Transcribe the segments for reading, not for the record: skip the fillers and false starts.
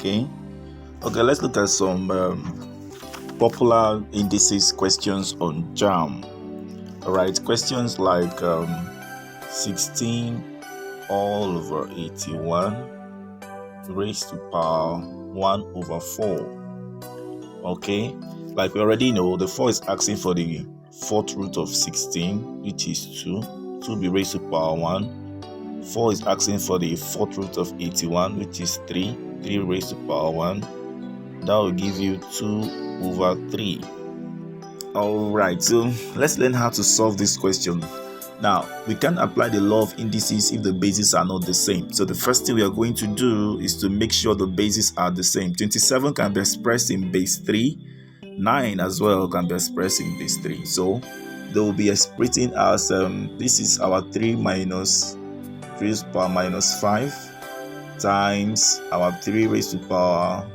Okay, let's look at some popular indices questions on Jamb. Alright, questions like 16 all over 81 raised to power 1 over 4. Okay, like we already know, the 4 is asking for the fourth root of 16, which is 2. 2 will be raised to power 1. 4 is asking for the fourth root of 81, which is 3. 3 raised to power 1. That will give you 2 over 3. Alright, so let's learn how to solve this question. Now, we can apply the law of indices if the bases are not the same. So the first thing we are going to do is to make sure the bases are the same. 27 can be expressed in base 3. 9 as well can be expressed in base 3. So they will be expressing as this is our 3 minus 3 raised to power minus 5 times our 3 raised to power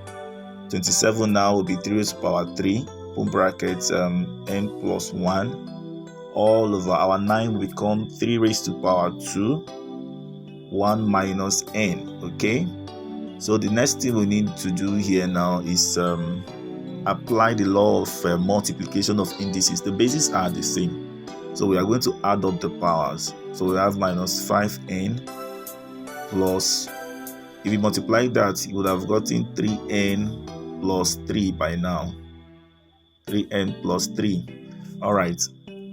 27 now will be 3 raised to power 3, open brackets n plus 1, all over our 9 will become 3 raised to power 2, 1 minus n. Okay, so the next thing we need to do here now is apply the law of multiplication of indices. The bases are the same, so we are going to add up the powers. So we have minus 5n plus, if you multiply that, you would have gotten 3n plus 3 by now. 3n plus 3. Alright,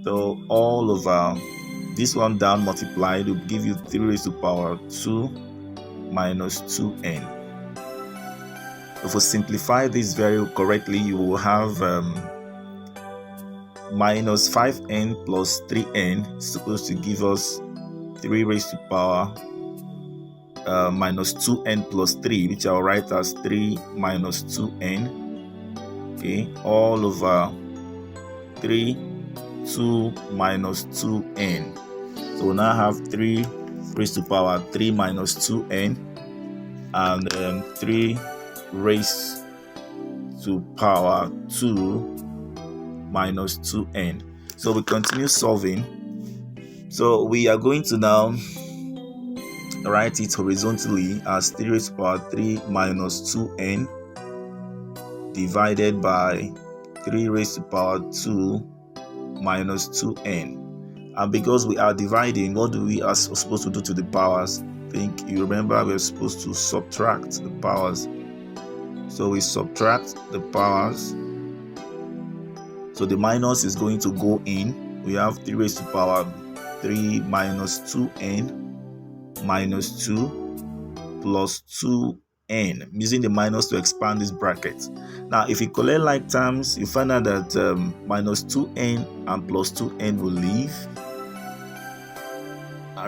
so all over this one down multiplied will give you 3 raised to power 2 minus 2n. If we simplify this very correctly, you will have minus 5n plus 3n is supposed to give us 3 raised to power minus 2n plus 3, which I'll write as 3 minus 2n. Okay, all over 3, 2 minus 2n. So we now have 3 raised to power 3 minus 2n and 3 raised to power 2 minus 2n. So we continue solving. So we are going to now write it horizontally as 3 raised to power 3 minus 2n divided by 3 raised to power 2 minus 2n. And because we are dividing, what do we are supposed to do to the powers? I think you remember we're supposed to subtract the powers. So we subtract the powers. So the minus is going to go in. We have 3 raised to power 3 minus 2n minus 2 plus 2n. I'm using the minus to expand this bracket. Now, if you collect like terms, you find out that minus 2n and plus 2n will leave.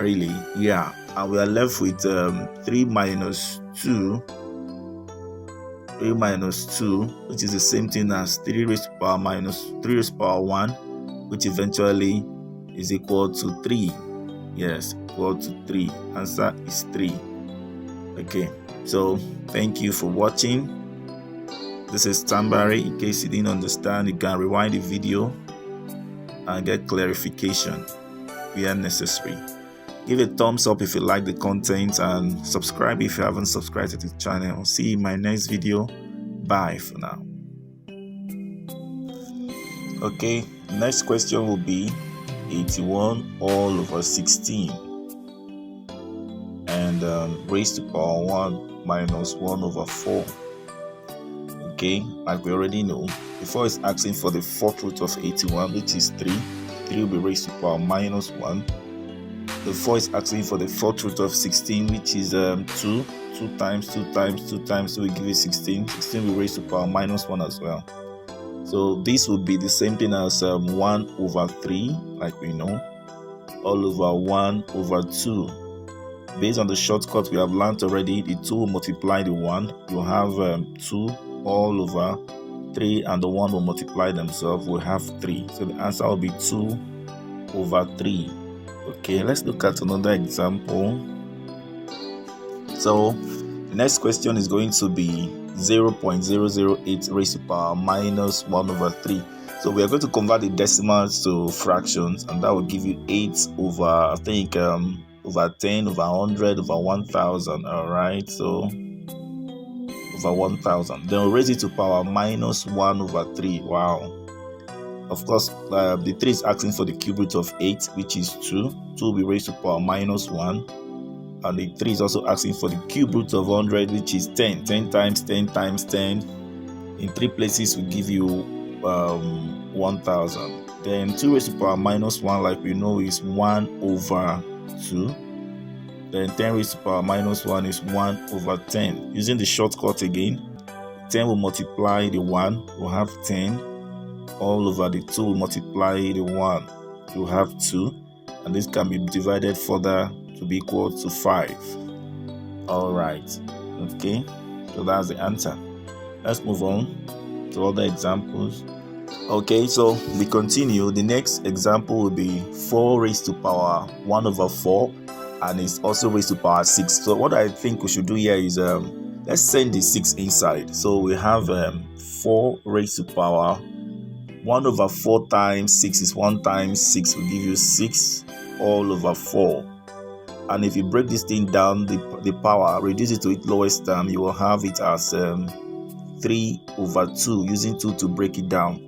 Really, yeah. And we are left with 3 minus 2. 3 minus 2, which is the same thing as 3 raised to power minus 3 raised to power 1, which eventually is equal to 3. Yes, equal to 3. Answer is 3. Okay, so thank you for watching. This is Tambari. In case you didn't understand, you can rewind the video and get clarification where necessary. Give a thumbs up if you like the content and subscribe if you haven't subscribed to the channel. I'll see you in my next video. Bye for now. Okay, next question will be 81 all over 16 and raised to power 1 minus 1 over 4. Okay, like we already know, before it's asking for the fourth root of 81, which is 3. 3 will be raised to power minus 1. The 4 is asking for the fourth root of 16, which is 2. 2 times 2 times 2 times 2 will give you 16. 16 will raise to power minus 1 as well. So this would be the same thing as 1 over 3, like we know, all over 1 over 2. Based on the shortcut we have learned already, the 2 will multiply the 1. You'll have 2 all over 3, and the 1 will multiply themselves. We'll have 3. So the answer will be 2 over 3. Okay, let's look at another example. So the next question is going to be 0.008 raised to power minus 1 over 3. So we are going to convert the decimals to fractions, and that will give you 8 over, I think, over 10, over 100, over 1000. All right, so over 1000. Then we'll raise it to power minus 1 over 3. Wow. Of course, the 3 is asking for the cube root of 8, which is 2. 2 will be raised to power minus 1. And the 3 is also asking for the cube root of 100, which is 10. 10 times 10 times 10. In 3 places will give you 1000. Then 2 raised to power minus 1, like we know, is 1 over 2. Then 10 raised to power minus 1 is 1 over 10. Using the shortcut again, 10 will multiply the 1, we'll have 10. All over the 2 will multiply the 1, you have 2. And this can be divided further to be equal to 5. Alright, okay, so that's the answer. Let's move on to other examples. Okay, so we continue. The next example will be 4 raised to power 1 over 4, and it's also raised to power 6. So what I think we should do here is let's send the 6 inside. So we have 4 raised to power 1 over 4 times 6 is 1 times 6 will give you 6 all over 4. And if you break this thing down, the power, reduce it to its lowest term, you will have it as 3 over 2, using 2 to break it down.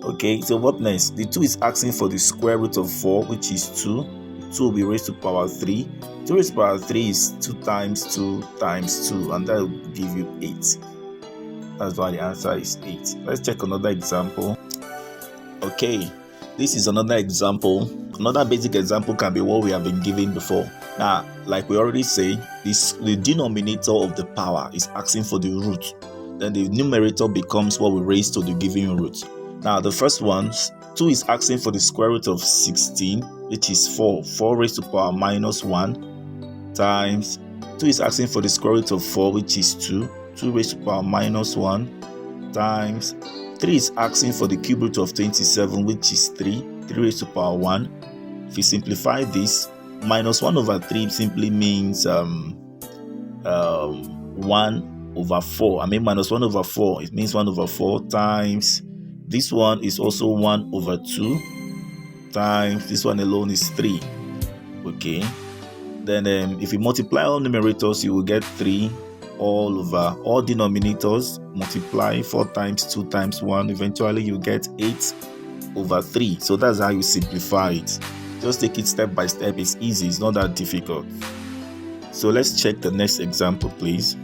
Okay, so what next? The 2 is asking for the square root of 4, which is 2. 2 will be raised to power 3. 2 raised to power 3 is 2 times 2 times 2, and that will give you 8. That's why the answer is 8. Let's check another example. Okay, this is another example. Another basic example can be what we have been given before. Now, like we already say, the denominator of the power is asking for the root. Then the numerator becomes what we raise to the given root. Now, the first one, 2 is asking for the square root of 16, which is 4. 4 raised to power minus 1 times 2 is asking for the square root of 4, which is 2. 2 raised to power minus 1 times 3 is asking for the cube root of 27, which is 3. 3 raised to power 1. If you simplify this, minus 1 over 3 simply means 1 over 4. I mean minus 1 over 4. It means 1 over 4 times this one is also 1 over 2 times this one alone is 3. Okay. Then if you multiply all numerators, you will get 3 all over all denominators. Multiply 4 times 2 times 1. Eventually you get 8 over 3. So that's how you simplify it. Just take it step by step. It's easy. It's not that difficult. So let's check the next example, please.